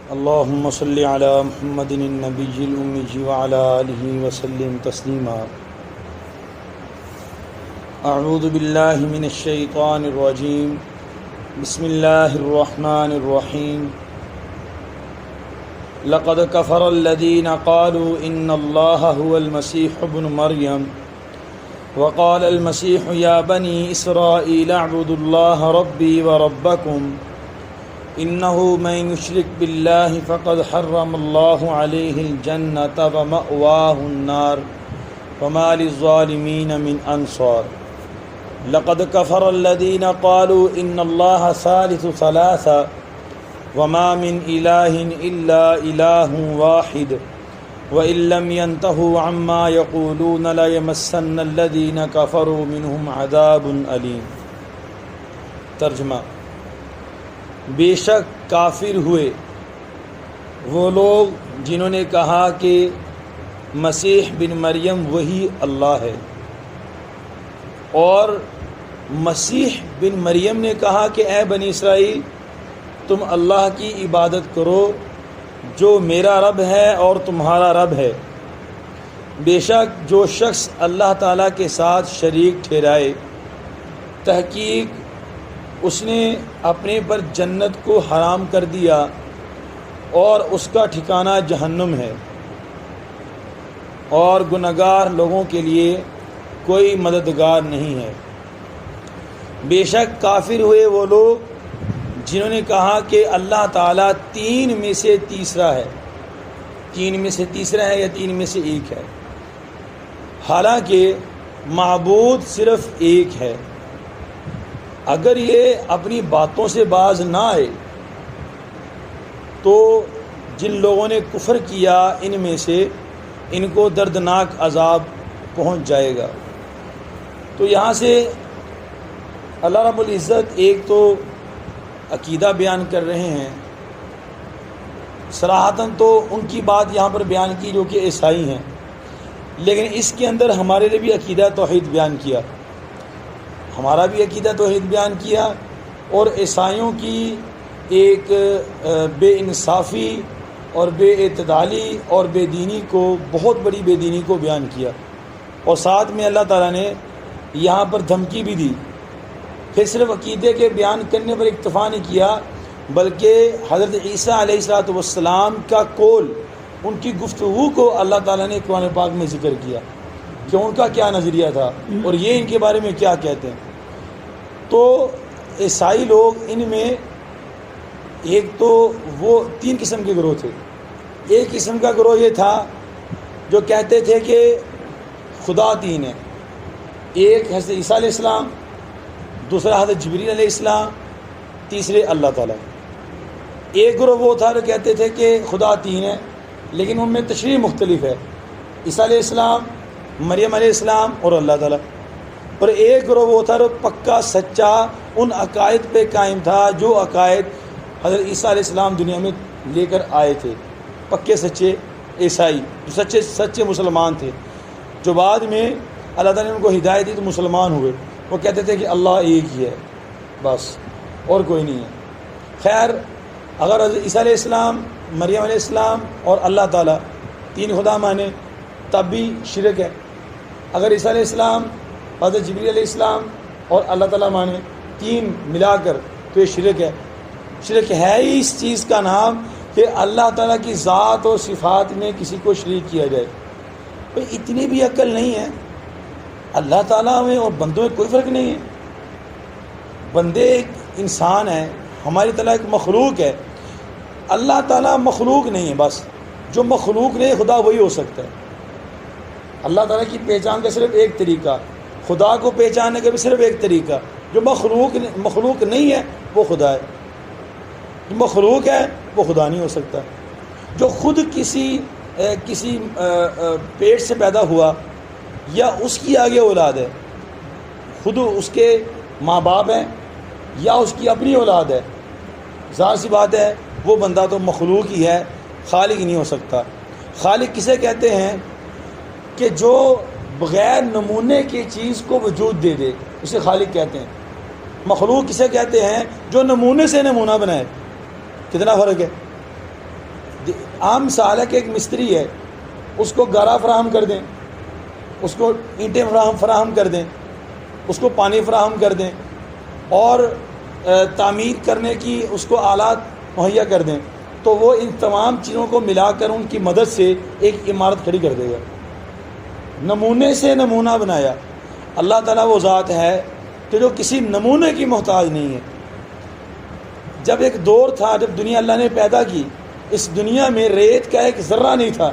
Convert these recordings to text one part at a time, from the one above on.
اللهم صل على محمد النبي الأمي وعلى آله وسلم تسليما. أعوذ بالله من الشيطان الرجيم. بسم الله الرحمن الرحيم. لقد كفر الذين قالوا إن الله هو المسيح ابن مريم وقال المسيح يا بني إسرائيل اعبدوا الله ربي وربكم إنه من يشرك بالله فقد حرم الله عليه الجنة ومأواه النار وما للظالمين من أنصار. لقد كفر الذين قالوا إن الله ثالث ثلاثة وما من إله إلا إله واحد وإن لم ينتهوا عما يقولون ليمسن الذين كفروا منهم عذاب أليم. ترجمہ: بے شک کافر ہوئے وہ لوگ جنہوں نے کہا کہ مسیح بن مریم وہی اللہ ہے، اور مسیح بن مریم نے کہا کہ اے بنی اسرائیل تم اللہ کی عبادت کرو جو میرا رب ہے اور تمہارا رب ہے. بے شک جو شخص اللہ تعالیٰ کے ساتھ شریک ٹھہرائے تحقیق اس نے اپنے پر جنت کو حرام کر دیا اور اس کا ٹھکانہ جہنم ہے، اور گنہگار لوگوں کے لیے کوئی مددگار نہیں ہے. بے شک کافر ہوئے وہ لوگ جنہوں نے کہا کہ اللہ تعالیٰ تین میں سے تیسرا ہے. تین میں سے تیسرا ہے یا تین میں سے ایک ہے، حالانکہ معبود صرف ایک ہے. اگر یہ اپنی باتوں سے باز نہ آئے تو جن لوگوں نے کفر کیا ان میں سے ان کو دردناک عذاب پہنچ جائے گا. تو یہاں سے اللہ رب العزت ایک تو عقیدہ بیان کر رہے ہیں، صراحتاً تو ان کی بات یہاں پر بیان کی جو کہ عیسائی ہیں، لیکن اس کے اندر ہمارے لیے بھی عقیدہ توحید بیان کیا، ہمارا بھی عقیدہ توحید بیان کیا، اور عیسائیوں کی ایک بے انصافی اور بے اعتدالی اور بے دینی کو، بہت بڑی بے دینی کو بیان کیا، اور ساتھ میں اللہ تعالیٰ نے یہاں پر دھمکی بھی دی. پھر صرف عقیدے کے بیان کرنے پر اکتفا نہیں کیا، بلکہ حضرت عیسیٰ علیہ السلام کا قول، ان کی گفتگو کو اللہ تعالیٰ نے قرآن پاک میں ذکر کیا کہ ان کا کیا نظریہ تھا اور یہ ان کے بارے میں کیا کہتے ہیں. تو عیسائی لوگ ان میں ایک تو وہ تین قسم کے گروہ تھے. ایک قسم کا گروہ یہ تھا جو کہتے تھے کہ خدا تین ہے، ایک حضرت عیسیٰ علیہ السلام، دوسرا حضرت جبریل علیہ السلام، تیسرے اللہ تعالیٰ. ایک گروہ وہ تھا جو کہتے تھے کہ خدا تین ہے لیکن ان میں تشریح مختلف ہے، عیسیٰ علیہ السلام، مریم علیہ السلام اور اللہ تعالیٰ. اور ایک گروہ وہ تھا جو پکا سچا ان عقائد پہ قائم تھا جو عقائد حضرت عیسیٰ علیہ السلام دنیا میں لے کر آئے تھے. پکے سچے عیسائی جو سچے مسلمان تھے، جو بعد میں اللہ تعالیٰ نے ان کو ہدایت دی تو مسلمان ہوئے. وہ کہتے تھے کہ اللہ ایک ہی ہے بس اور کوئی نہیں ہے. خیر، اگر حضرت عیسیٰ علیہ السلام، مریم علیہ السلام اور اللہ تعالیٰ تین خدا مانے تب بھی شرک ہے. اگر عیسیٰ علیہ السلام، حضرت جبریل علیہ السلام اور اللہ تعالیٰ مانے تین ملا کر تو یہ شرک ہے. شرک ہے ہی اس چیز کا نام کہ اللہ تعالیٰ کی ذات اور صفات میں کسی کو شریک کیا جائے. بھئی اتنی بھی عقل نہیں ہے. اللہ تعالیٰ میں اور بندوں میں کوئی فرق نہیں ہے. بندے ایک انسان ہیں، ہماری طرح ایک مخلوق ہے. اللہ تعالیٰ مخلوق نہیں ہے، بس جو مخلوق نہیں خدا وہی ہو سکتا ہے. اللہ تعالیٰ کی پہچان کا صرف ایک طریقہ، خدا کو پہچاننے کا بھی صرف ایک طریقہ. جو مخلوق نہیں ہے وہ خدا ہے، جو مخلوق ہے وہ خدا نہیں ہو سکتا. جو خود کسی پیٹ سے پیدا ہوا یا اس کی آگے اولاد ہے، خود اس کے ماں باپ ہیں یا اس کی اپنی اولاد ہے، ظاہر سی بات ہے وہ بندہ تو مخلوق ہی ہے، خالق نہیں ہو سکتا. خالق کسے کہتے ہیں کہ جو بغیر نمونے کی چیز کو وجود دے دے، اسے خالق کہتے ہیں. مخلوق کسے کہتے ہیں؟ جو نمونے سے نمونہ بنائے. کتنا فرق ہے؟ عام مثال ہے کہ ایک مستری ہے، اس کو گارا فراہم کر دیں، اس کو اینٹیں فراہم کر دیں، اس کو پانی فراہم کر دیں اور تعمیر کرنے کی اس کو آلات مہیا کر دیں، تو وہ ان تمام چیزوں کو ملا کر ان کی مدد سے ایک عمارت کھڑی کر دے گا۔ نمونے سے نمونہ بنایا۔ اللہ تعالیٰ وہ ذات ہے کہ جو کسی نمونے کی محتاج نہیں ہے۔ جب ایک دور تھا جب دنیا اللہ نے پیدا کی، اس دنیا میں ریت کا ایک ذرہ نہیں تھا،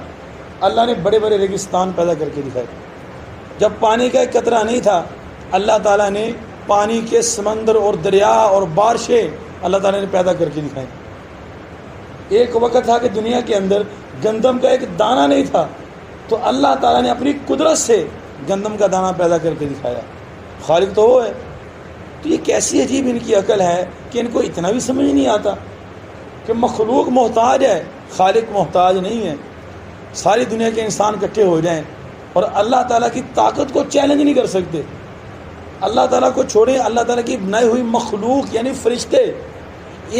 اللہ نے بڑے بڑے ریگستان پیدا کر کے دکھائے۔ جب پانی کا ایک قطرہ نہیں تھا، اللہ تعالیٰ نے پانی کے سمندر اور دریا اور بارشیں اللہ تعالیٰ نے پیدا کر کے دکھائیں۔ ایک وقت تھا کہ دنیا کے اندر گندم کا ایک دانہ نہیں تھا، تو اللہ تعالیٰ نے اپنی قدرت سے گندم کا دانہ پیدا کر کے دکھایا۔ خالق تو وہ ہے۔ تو یہ کیسی عجیب ان کی عقل ہے کہ ان کو اتنا بھی سمجھ نہیں آتا کہ مخلوق محتاج ہے، خالق محتاج نہیں ہے۔ ساری دنیا کے انسان اکٹھے ہو جائیں اور اللہ تعالیٰ کی طاقت کو چیلنج نہیں کر سکتے۔ اللہ تعالیٰ کو چھوڑیں، اللہ تعالیٰ کی بنائی ہوئی مخلوق یعنی فرشتے،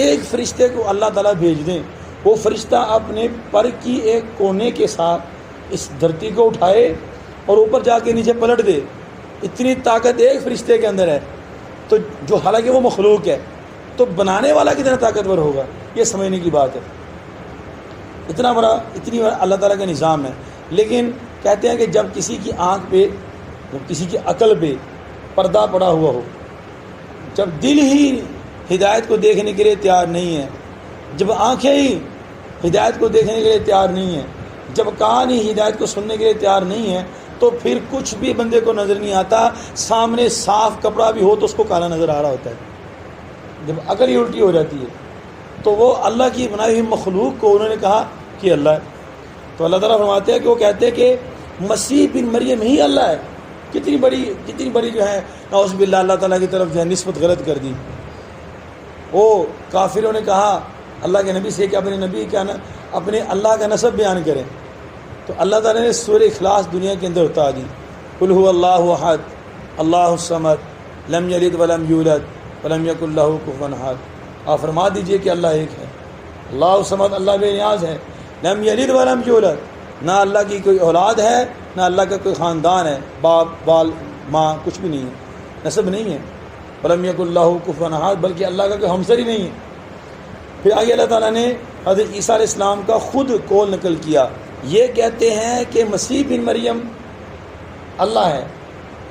ایک فرشتے کو اللہ تعالیٰ بھیج دیں، وہ فرشتہ اپنے پر کی ایک کونے کے ساتھ اس دھرتی کو اٹھائے اور اوپر جا کے نیچے پلٹ دے، اتنی طاقت ایک فرشتے کے اندر ہے، تو جو حالانکہ وہ مخلوق ہے، تو بنانے والا کتنا طاقتور ہوگا، یہ سمجھنے کی بات ہے۔ اتنی بڑا اللہ تعالیٰ کا نظام ہے۔ لیکن کہتے ہیں کہ جب کسی کی آنکھ پہ، جب کسی کی عقل پہ پردہ پڑا ہوا ہو، جب دل ہی ہدایت کو دیکھنے کے لیے تیار نہیں ہے، جب آنکھیں ہی ہدایت کو دیکھنے کے لیے تیار نہیں ہیں، جب کان ہی ہدایت کو سننے کے لیے تیار نہیں ہے، تو پھر کچھ بھی بندے کو نظر نہیں آتا۔ سامنے صاف کپڑا بھی ہو تو اس کو کالا نظر آ رہا ہوتا ہے۔ جب عقل ہی الٹی ہو جاتی ہے تو وہ اللہ کی بنائی ہوئی مخلوق کو انہوں نے کہا کہ اللہ ہے۔ تو اللہ تعالیٰ فرماتے ہیں کہ وہ کہتے ہیں کہ مسیح بن مریم ہی اللہ ہے۔ کتنی بڑی جو ہے نعوذ باللہ اللہ تعالیٰ کی طرف جو ہے نسبت غلط کر دی۔ وہ کافروں نے کہا اللہ کے نبی سے کہ اپنے نبی کا اپنے اللہ کا نسب بیان کریں، تو اللہ تعالیٰ نے سورہ اخلاص دنیا کے اندر اتار دی۔ قل هو اللہ احد اللہ الصمد لم یلد ولم یولد ولم یکن لہ کفوا احد۔ آپ فرما دیجئے کہ اللہ ایک ہے، اللہ الصمد، اللہ بے نیاز ہے، لم یلد ولم یولد، نہ اللہ کی کوئی اولاد ہے، نہ اللہ کا کوئی خاندان ہے، باپ بال ماں کچھ بھی نہیں ہے، نسب نہیں ہے، ولم یکن لہ کفوا احد، بلکہ اللہ کا کوئی ہمسر ہی نہیں ہے۔ پھر آگے اللہ تعالیٰ نے حضرت عیسیٰ علیہ السلام کا خود قول نقل کیا، یہ کہتے ہیں کہ مسیح بن مریم اللہ ہے۔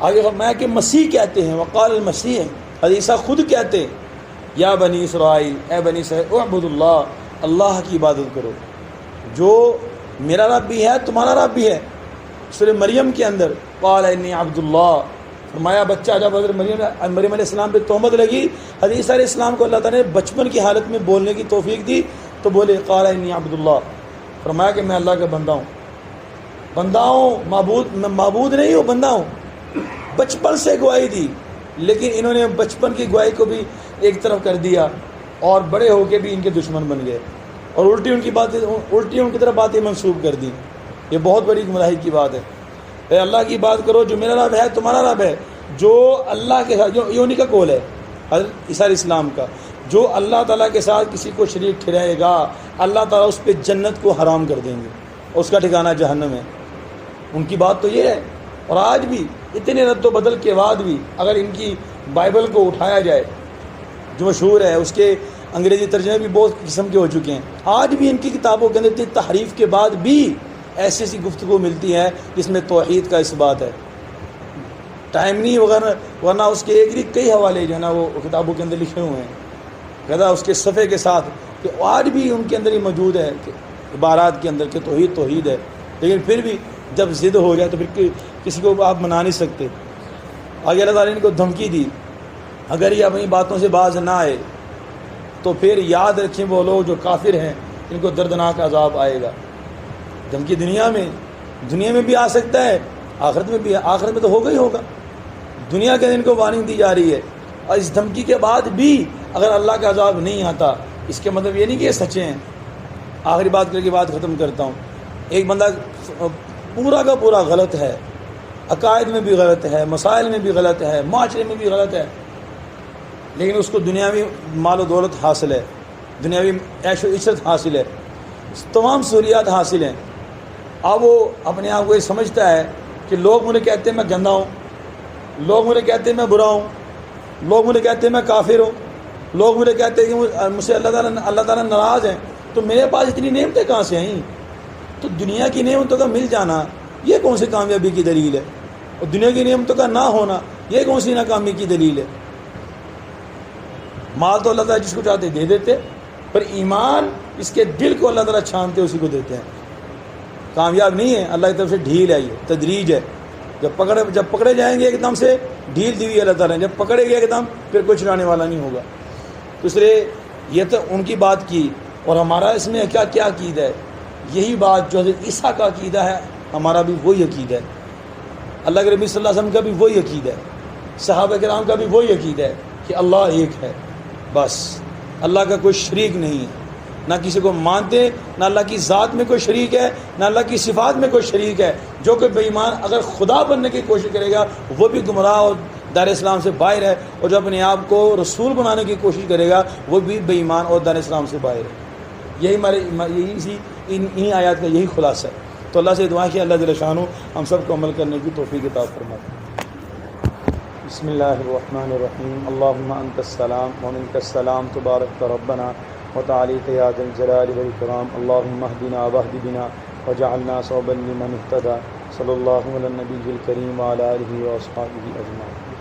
آگے فرمایا کہ مسیح کہتے ہیں، وقال المسیح، حضرت عیسیٰ خود کہتے ہیں یا بنی اسرائیل، اے بنی اسرائیل اعبدوا اللہ، اللہ کی عبادت کرو، جو میرا رب بھی ہے تمہارا رب بھی ہے۔ سورہ مریم کے اندر قال انی عبد اللہ، فرمایا بچہ جب حضرت مریم علیہ السلام پہ تہمت لگی، حضرت عیسیٰ علیہ السلام کو اللہ تعالیٰ نے بچپن کی حالت میں بولنے کی توفیق دی، تو بولے قال انی عبد اللہ، فرمایا کہ میں اللہ کا بندہ ہوں، معبود نہیں ہوں، بندہ ہوں۔ بچپن سے گواہی دی، لیکن انہوں نے بچپن کی گواہی کو بھی ایک طرف کر دیا اور بڑے ہو کے بھی ان کے دشمن بن گئے اور الٹی ان کی طرف باتیں منسوب کر دی۔ یہ بہت بڑی گمراہی کی بات ہے۔ اے اللہ کی بات کرو، جو میرا رب ہے تمہارا رب ہے، جو اللہ کے ساتھ، یہ انہی کا قول ہے حضرت عیسیٰ علیہ السلام کا، جو اللہ تعالیٰ کے ساتھ کسی کو شریک ٹھہرائے گا اللہ تعالیٰ اس پہ جنت کو حرام کر دیں گے، اس کا ٹھکانہ جہنم ہے۔ ان کی بات تو یہ ہے۔ اور آج بھی اتنے رد و بدل کے بعد بھی اگر ان کی بائبل کو اٹھایا جائے جو مشہور ہے، اس کے انگریزی ترجمے بھی بہت قسم کے ہو چکے ہیں، آج بھی ان کی کتابوں کے اندر تحریف کے بعد بھی ایسی ایسی گفتگو ملتی ہے جس میں توحید کا اس بات ہے۔ ٹائم نہیں ورنہ اس کے ایک کئی حوالے جو ہے نا وہ کتابوں کے اندر لکھے ہوئے ہیں، کہتا اس کے صفحے کے ساتھ، کہ آج بھی ان کے اندر ہی موجود ہے کہ عبارات کے اندر کہ توحید ہے، لیکن پھر بھی جب ضد ہو جائے تو پھر کسی کو آپ منا نہیں سکتے۔ آگے اللہ تعالیٰ نے ان کو دھمکی دی، اگر یہ اپنی باتوں سے باز نہ آئے تو پھر یاد رکھیں وہ لوگ جو کافر ہیں ان کو دردناک عذاب آئے گا۔ دھمکی دنیا میں بھی آ سکتا ہے، آخرت میں بھی، آخرت میں تو ہوگا ہی ہوگا۔ دنیا کے ان کو وارننگ دی جا رہی ہے، اور اس دھمکی کے بعد بھی اگر اللہ کا عذاب نہیں آتا، اس کے مطلب یہ نہیں کہ یہ سچے ہیں۔ آخری بات کر کے بات ختم کرتا ہوں۔ ایک بندہ پورا کا پورا غلط ہے، عقائد میں بھی غلط ہے، مسائل میں بھی غلط ہے، معاشرے میں بھی غلط ہے، لیکن اس کو دنیاوی مال و دولت حاصل ہے، دنیاوی عیش و عشرت حاصل ہے، تمام سہولیات حاصل ہیں. اب وہ اپنے آپ کو یہ سمجھتا ہے کہ لوگ مجھے کہتے ہیں میں گندا ہوں، لوگ مجھے کہتے ہیں میں برا ہوں، لوگ مجھے کہتے ہیں میں کافر ہوں، لوگ مجھے کہتے ہیں کہ مجھ سے اللہ تعالیٰ ناراض ہیں، تو میرے پاس اتنی نعمتیں کہاں سے آئیں؟ تو دنیا کی نعمتوں کا مل جانا یہ کون سی کامیابی کی دلیل ہے؟ اور دنیا کی نعمتوں کا نہ ہونا یہ کون سی ناکامی کی دلیل ہے؟ مال تو اللہ تعالیٰ جس کو چاہتے دے دیتے، پر ایمان اس کے دل کو اللہ تعالیٰ چھانتے اسی کو دیتے ہیں. کامیاب نہیں ہے، اللہ کی طرف سے ڈھیل ہے، یہ تدریج ہے. جب پکڑے جائیں گے ایک دم سے ڈھیل دی ہوئی اللہ تعالیٰ نے، جب پکڑے گئے ایک دم پھر کوئی چھڑانے والا نہیں ہوگا. تو اس لیے یہ تو ان کی بات کی، اور ہمارا اس میں کیا کیا عقیدہ ہے؟ یہی بات جو حضرت عیسیٰ کا عقیدہ ہے ہمارا بھی وہی عقیدہ ہے، اللہ کے نبی صلی اللہ علیہ وسلم کا بھی وہی عقیدہ ہے، صحابہ کرام کا بھی وہی عقیدہ ہے کہ اللہ ایک ہے، بس اللہ کا کوئی شریک نہیں ہے. نہ کسی کو مانتے، نہ اللہ کی ذات میں کوئی شریک ہے، نہ اللہ کی صفات میں کوئی شریک ہے. جو کوئی بے ایمان اگر خدا بننے کی کوشش کرے گا وہ بھی گمراہ اور دار اسلام سے باہر ہے، اور جو اپنے آپ کو رسول بنانے کی کوشش کرے گا وہ بھی بے ایمان اور دار اسلام سے باہر ہے. یہی انہی آیات کا یہی خلاصہ ہے. تو اللہ سے دعا کہ اللہ جل شانہ ہم سب کو عمل کرنے کی توفیق عطا فرمائے. بسم اللہ الرحمن الرحیم. اللہم انت السلام ومنک السلام تبارک ربنا وتعالیت یا ذا الجلال والاکرام. اللہم اہدنا واہد بنا وجعلنا صوبا لمن اہتدى. صلی اللہ علی النبی الکریم وعلی آلہ واصحابہ اجمعین.